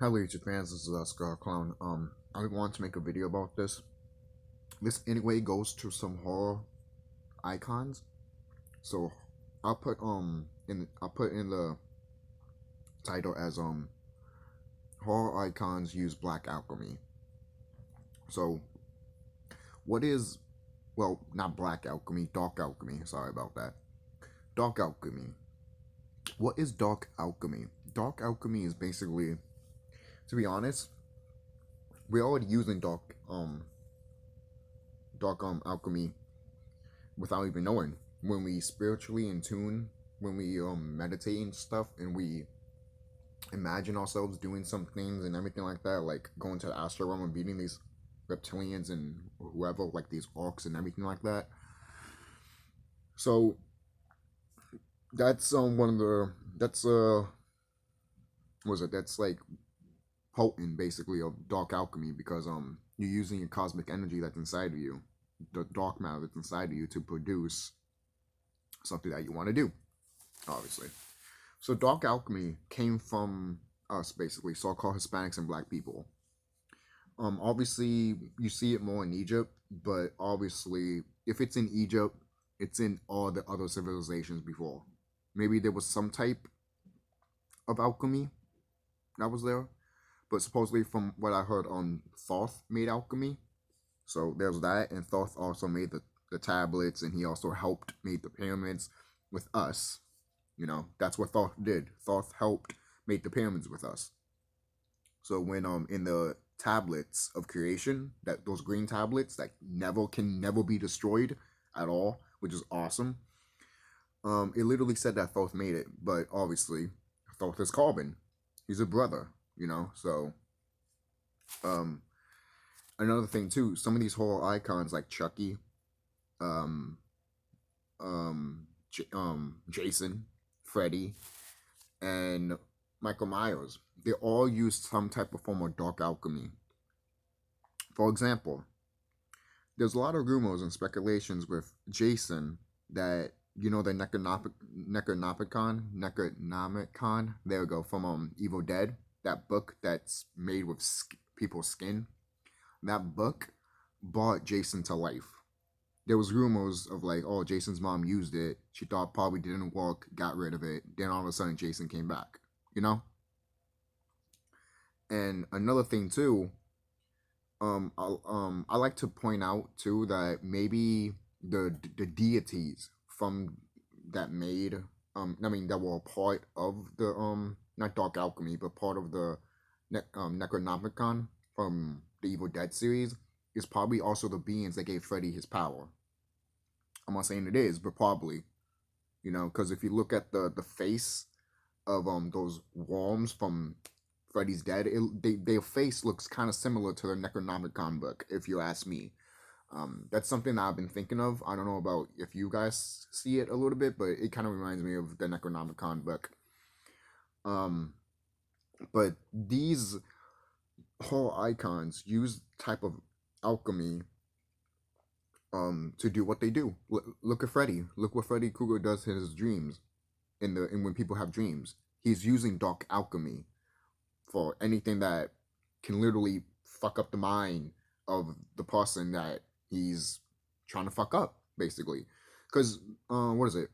Hello YouTube fans, this is TheSkullKlown. I want to make a video about this. This anyway goes to some horror icons. So I'll put in the title as horror icons use black alchemy. So what is, well, not black alchemy, dark alchemy, sorry about that. Dark alchemy. What is dark alchemy? Dark alchemy is basically, to be honest, we're already using dark alchemy without even knowing. When we spiritually in tune, when we meditate and stuff, and we imagine ourselves doing some things and everything like that, like going to the astral realm and beating these reptilians and whoever, like these orcs and everything like that. So that's one of the that's like potent basically of dark alchemy, because you're using your cosmic energy that's inside of you, the dark matter that's inside of you, to produce something that you want to do, obviously. So dark alchemy came from us, basically, so-called Hispanics and black people. Obviously you see it more in Egypt, but obviously if it's in Egypt, it's in all the other civilizations before. Maybe there was some type of alchemy that was there, but supposedly from what I heard, Thoth made alchemy. So there's that, and Thoth also made the tablets, and he also helped made the pyramids with us. You know, that's what Thoth did. Thoth helped make the pyramids with us. So when in the tablets of creation, that those green tablets that can never be destroyed at all, which is awesome. It literally said that Thoth made it, but obviously Thoth is carbon. He's a brother, you know. So another thing too, some of these horror icons like Chucky, Jason, Freddy, and Michael Myers, they all use some type of form of dark alchemy. For example, there's a lot of rumors and speculations with Jason that, you know, the Necronomicon, there we go, from Evil Dead, that book that's made with people's skin. That book brought Jason to life. There was rumors of like, oh, Jason's mom used it. She thought probably didn't work, got rid of it. Then all of a sudden, Jason came back. You know. And another thing too, I like to point out too that maybe the deities from that made that were a part of the not dark alchemy, but part of the Necronomicon from the Evil Dead series is probably also the beings that gave Freddy his power. I'm not saying it is, but probably, you know, because if you look at the face of those worms from Freddy's Dead, their face looks kind of similar to the Necronomicon book, if you ask me. That's something that I've been thinking of. I don't know about if you guys see it a little bit, but it kind of reminds me of the Necronomicon book. But these horror icons use type of alchemy to do what they do. Look at Freddy. Look what Freddy Krueger does in his dreams. In when people have dreams, he's using dark alchemy for anything that can literally fuck up the mind of the person that he's trying to fuck up, basically. Because what is it?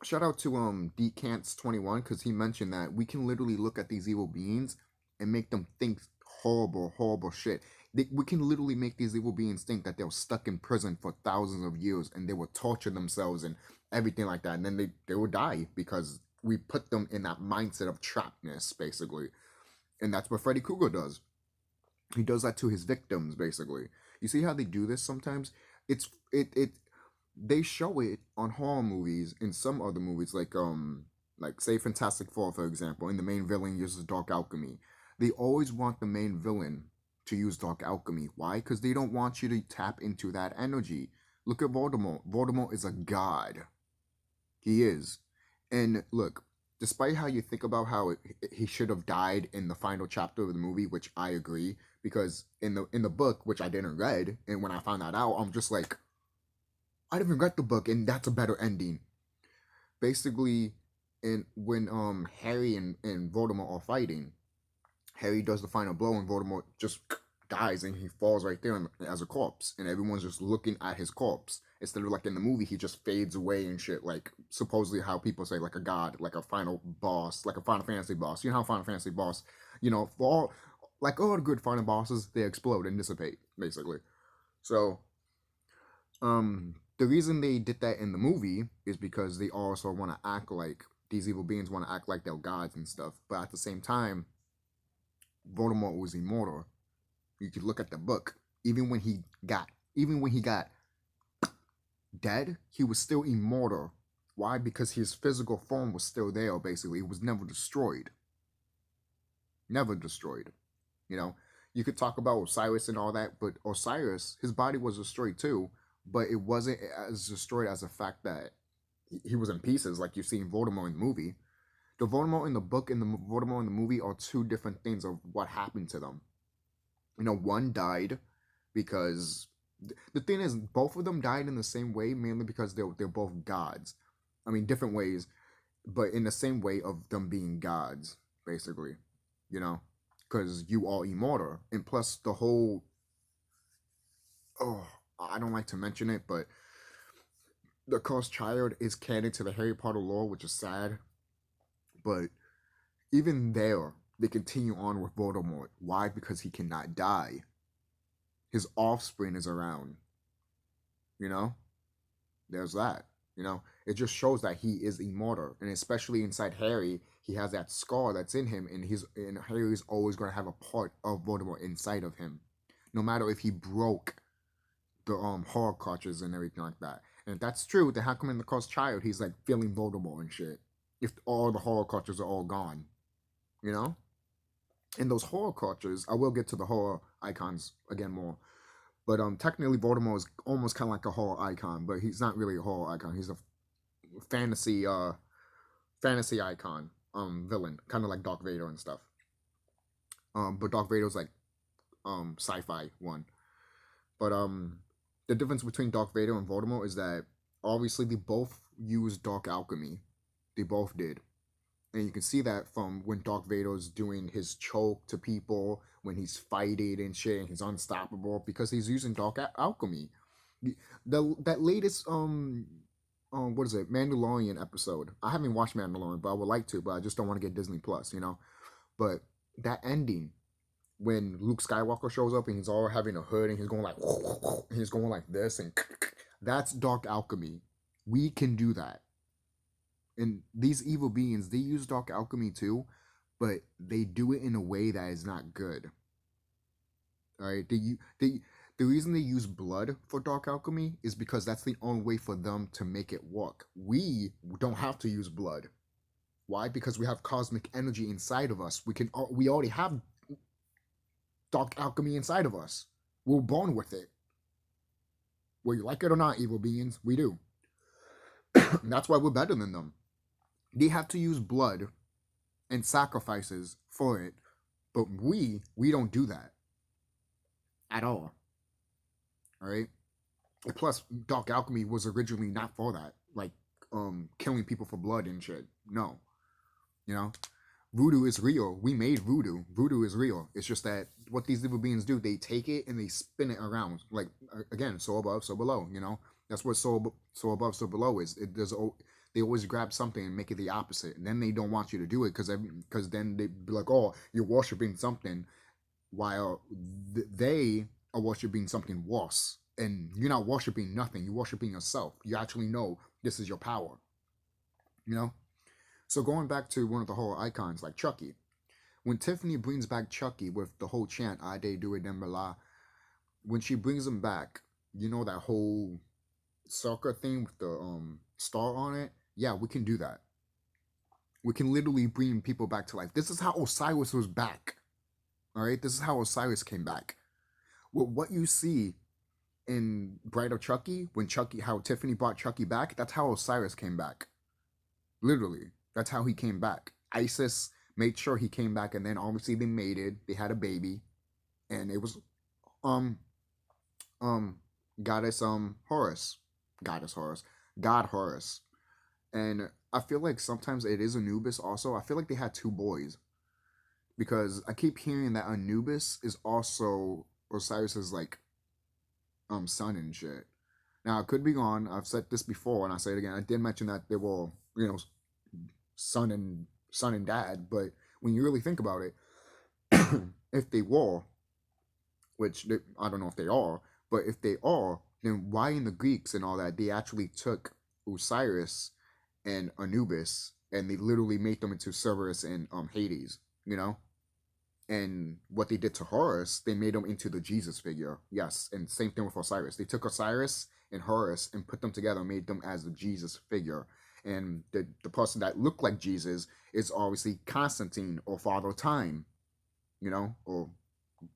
Shout out to Decants21, because he mentioned that we can literally look at these evil beings and make them think horrible shit. We can literally make these evil beings think that they were stuck in prison for thousands of years, and they will torture themselves and everything like that, and then they will die because we put them in that mindset of trappedness, basically. And that's what Freddy Krueger does. He does that to his victims, basically. You see how they do this sometimes? They show it on horror movies, in some other movies, like say Fantastic Four, for example, and the main villain uses dark alchemy. They always want the main villain to use dark alchemy. Why? Because they don't want you to tap into that energy. Look at Voldemort. Voldemort is a god. He is. And look, despite how you think about how he should have died in the final chapter of the movie, which I agree, because in the book, which I didn't read, and when I found that out, I'm just like, I didn't read the book, and that's a better ending. Basically, when Harry and Voldemort are fighting, Harry does the final blow, and Voldemort just dies, and he falls right there as a corpse, and everyone's just looking at his corpse instead of like in the movie he just fades away and shit, like supposedly how people say like a god, like a final boss, like a Final Fantasy boss. You know how Final Fantasy boss, for all like all the good final bosses, they explode and dissipate basically. So the reason they did that in the movie is because they also want to act like these evil beings want to act like they're gods and stuff, but at the same time, Voldemort was immortal. You could look at the book. Even when he got dead, he was still immortal. Why? Because his physical form was still there. Basically, it was never destroyed. Never destroyed. You know, you could talk about Osiris and all that, but Osiris, his body was destroyed too, but it wasn't as destroyed as the fact that he was in pieces, like you see in Voldemort in the movie. The Voldemort in the book and the Voldemort in the movie are two different things of what happened to them. One died because the thing is, both of them died in the same way, mainly because they're both gods. I mean, different ways, but in the same way of them being gods, basically. You know, because you are immortal, and plus the whole. Oh, I don't like to mention it, but the cursed child is canon to the Harry Potter lore, which is sad. But even there, they continue on with Voldemort. Why? Because he cannot die. His offspring is around. You know? There's that. It just shows that he is immortal. And especially inside Harry, he has that scar that's in him, and Harry's always gonna have a part of Voldemort inside of him. No matter if he broke the horror cartridges and everything like that. And if that's true, then how come in the cursed child he's like feeling Voldemort and shit? If all the horror cartridges are all gone. You know? And those horror cultures, I will get to the horror icons again more, but technically Voldemort is almost kind of like a horror icon, but he's not really a horror icon. He's a fantasy fantasy icon villain, kind of like Darth Vader and stuff. But Darth Vader's like sci-fi one. But the difference between Darth Vader and Voldemort is that obviously they both use dark alchemy. They both did. And you can see that from when Darth Vader's doing his choke to people, when he's fighting and shit, and he's unstoppable because he's using dark alchemy. That latest what is it, Mandalorian episode? I haven't watched Mandalorian, but I would like to, but I just don't want to get Disney Plus, But that ending when Luke Skywalker shows up and he's all having a hood and he's going like and he's going like this, and that's dark alchemy. We can do that. And these evil beings, they use dark alchemy too, but they do it in a way that is not good. All right, the reason they use blood for dark alchemy is because that's the only way for them to make it work. We don't have to use blood. Why? Because we have cosmic energy inside of us. We already have dark alchemy inside of us. We're born with it. Whether you like it or not, evil beings, we do. That's why we're better than them. They have to use blood and sacrifices for it, but we don't do that at all. All right. And plus, dark alchemy was originally not for that, like killing people for blood and shit. No, voodoo is real. We made voodoo. Voodoo is real. It's just that what these evil beings do, they take it and they spin it around. Like again, so above, so below. That's what so above, so below is. They always grab something and make it the opposite, and then they don't want you to do it because then they be like, oh, you're worshiping something, while they are worshiping something worse, and you're not worshiping nothing. You're worshiping yourself. You actually know this is your power. So going back to one of the horror icons like Chucky, when Tiffany brings back Chucky with the whole chant "I day do it Dembala," when she brings him back, that whole soccer thing with the star on it. Yeah, we can do that. We can literally bring people back to life. This is how Osiris was back. All right, this is how Osiris came back. Well, what you see in Bride of Chucky, how Tiffany brought Chucky back, that's how Osiris came back. Literally, that's how he came back. Isis made sure he came back, and then obviously they mated. They had a baby, and it was goddess Horus, God Horus. And I feel like sometimes it is Anubis also. I feel like they had two boys. because I keep hearing that Anubis is also Osiris's like son and shit. Now I could be wrong. I've said this before, and I say it again. I did mention that they were, you know, son and dad, but when you really think about it, if they were, which I don't know if they are, but if they are, then why in the Greeks and all that they actually took Osiris and Anubis and they literally made them into Cerberus and Hades, you know? And what they did to Horus, they made him into the Jesus figure. Yes, and same thing with Osiris. They took Osiris and Horus and put them together and made them as the Jesus figure. And the person that looked like Jesus is obviously Constantine or Father Time, you know, or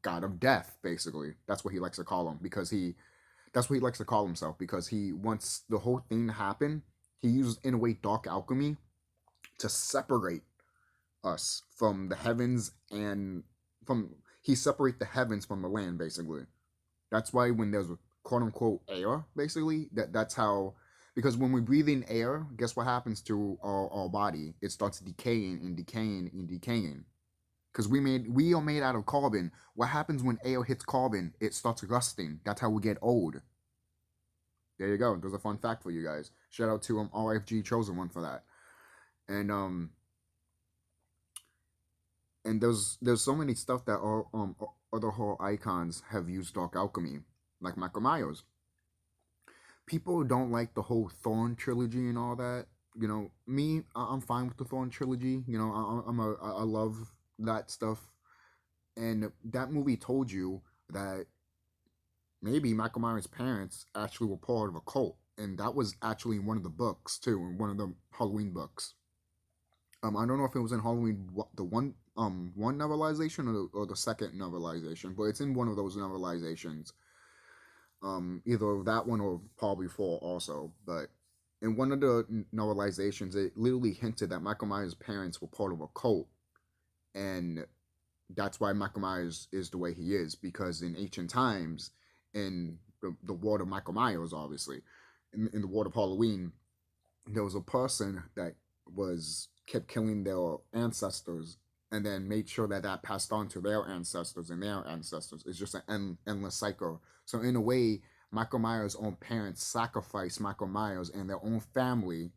God of Death, basically. That's what he likes to call him that's what he likes to call himself because he wants the whole thing to happen. He used, in a way, dark alchemy to separate us from the heavens and he separate the heavens from the land, basically. That's why when there's a quote unquote air, basically, that's how, because when we breathe in air, guess what happens to our body? It starts decaying and decaying and decaying. Because we are made out of carbon. What happens when air hits carbon? It starts rusting. That's how we get old. There you go. There's a fun fact for you guys. Shout out to RFG Chosen One for that. And there's so many stuff that all other horror icons have used dark alchemy, like Michael Myers. People don't like the whole Thorn trilogy and all that. You know, me, I'm fine with the Thorn trilogy. You know, I love that stuff. And that movie told you that maybe Michael Myers' parents actually were part of a cult, and that was actually in one of the books too, in one of the Halloween books. I don't know if it was in Halloween the one novelization or the second novelization, but it's in one of those novelizations. Either that one or probably four also. But in one of the novelizations, it literally hinted that Michael Myers' parents were part of a cult, and that's why Michael Myers is the way he is. Because in ancient times, in the world of Michael Myers, obviously, in the world of Halloween, there was a person that kept killing their ancestors and then made sure that passed on to their ancestors and their ancestors. It's just an endless cycle. So in a way, Michael Myers' own parents sacrificed Michael Myers and their own family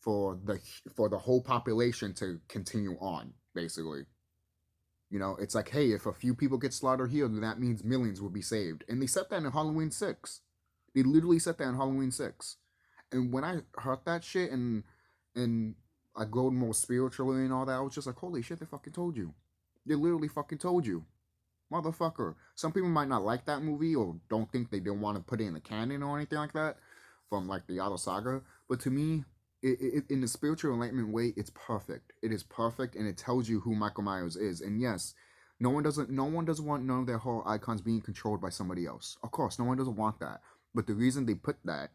for the whole population to continue on, basically. You know, it's like, hey, if a few people get slaughtered here, then that means millions will be saved. And they said that in Halloween 6. They literally said that in Halloween 6. And when I heard that shit and I grew more spiritually and all that, I was just like, holy shit, they fucking told you. They literally fucking told you. Motherfucker. Some people might not like that movie or don't think they don't want to put it in the canon or anything like that from like the other saga. But to me, it in the spiritual enlightenment way, it's perfect. It is perfect, and it tells you who Michael Myers is. And yes, no one doesn't want none of their horror icons being controlled by somebody else. Of course, no one doesn't want that. But the reason they put that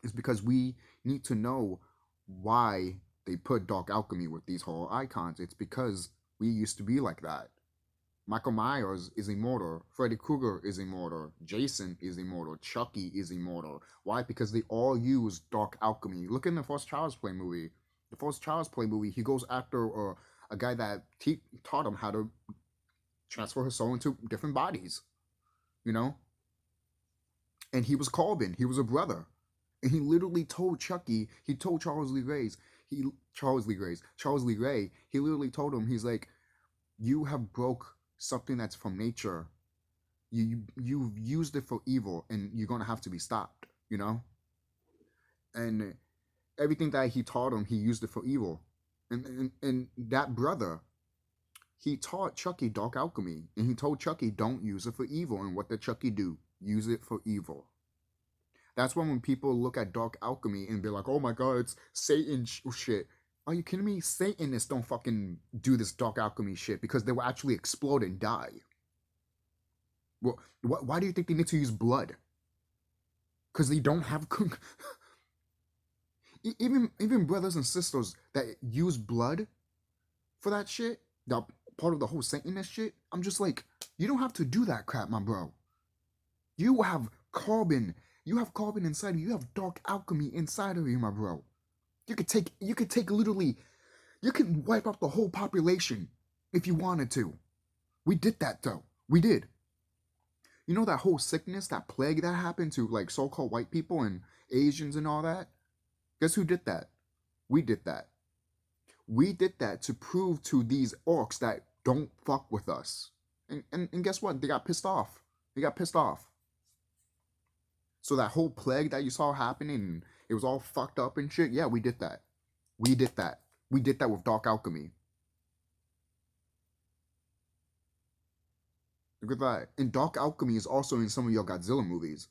is because we need to know why they put dark alchemy with these horror icons. It's because we used to be like that. Michael Myers is immortal. Freddy Krueger is immortal. Jason is immortal. Chucky is immortal. Why? Because they all use dark alchemy. Look in the first Child's Play movie. The first Child's Play movie, he goes after a guy that taught him how to transfer his soul into different bodies. You know? And he was Corbin. He was a brother. And he literally told Chucky, he told Charles Lee Ray, he literally told him, he's like, you have broke something that's from nature. You've used it for evil, and you're gonna have to be stopped, you know? And everything that he taught him, he used it for evil. And that brother, he taught Chucky dark alchemy, and he told Chucky, don't use it for evil. And what did Chucky do? Use it for evil. That's when people look at dark alchemy and be like, oh my god, it's Satan shit. Are you kidding me? Satanists don't fucking do this dark alchemy shit because they will actually explode and die. Well, why do you think they need to use blood? Because they don't have... even brothers and sisters that use blood for that shit, that part of the whole Satanist shit, I'm just like, you don't have to do that crap, my bro. You have carbon. You have carbon inside of you. You have dark alchemy inside of you, my bro. You could take literally, you can wipe out the whole population if you wanted to. We did that though. We did. You know that whole sickness, that plague that happened to like so-called white people and Asians and all that? Guess who did that? We did that. We did that to prove to these orcs that don't fuck with us. And guess what? They got pissed off. They got pissed off. So that whole plague that you saw happening, it was all fucked up and shit. Yeah, we did that. We did that. We did that with Dark Alchemy. Look at that. And Dark Alchemy is also in some of your Godzilla movies.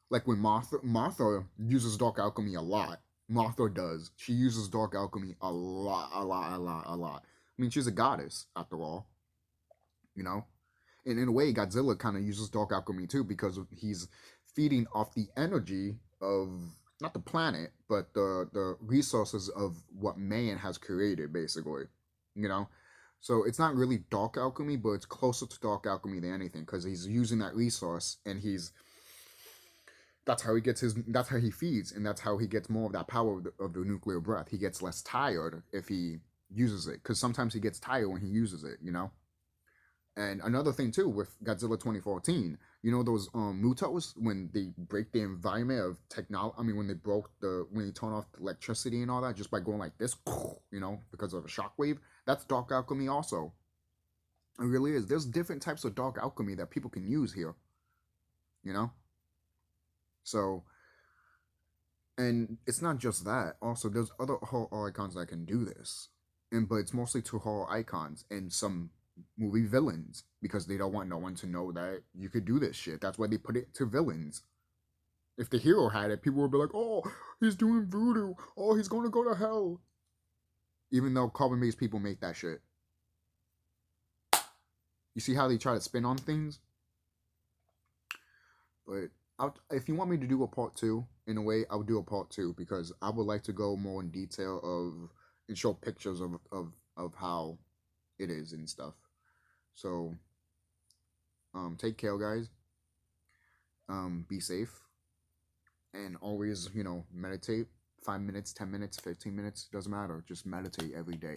Like when Martha uses Dark Alchemy a lot. Martha does. She uses Dark Alchemy a lot, a lot, a lot, a lot. I mean, she's a goddess, after all. You know? And in a way, Godzilla kind of uses Dark Alchemy too, because he's feeding off the energy of not the planet, but the resources of what man has created, basically. You know? So it's not really Dark Alchemy, but it's closer to Dark Alchemy than anything, because he's using that resource and that's how he gets that's how he feeds, and that's how he gets more of that power of the nuclear breath. He gets less tired if he uses it, because sometimes he gets tired when he uses it, you know. And another thing too with Godzilla 2014, you know those mutos, when they break the environment of technology. I mean, when they turn off the electricity and all that just by going like this, you know, because of a shockwave. That's Dark Alchemy also. It really is. There's different types of Dark Alchemy that people can use here, you know. So, and it's not just that. Also, there's other horror icons that can do this, but it's mostly to horror icons and some movie villains, because they don't want no one to know that you could do this shit. That's why they put it to villains. If the hero had it, people would be like, "Oh, he's doing voodoo. Oh, he's gonna go to hell." Even though carbon-based people make that shit. You see how they try to spin on things? But if you want me to do a part 2, in a way, I'll do a part 2, because I would like to go more in detail and show pictures of how it is and stuff. So, take care, guys. Be safe, and always, meditate. 5 minutes, 10 minutes, 15 minutes, doesn't matter. Just meditate every day.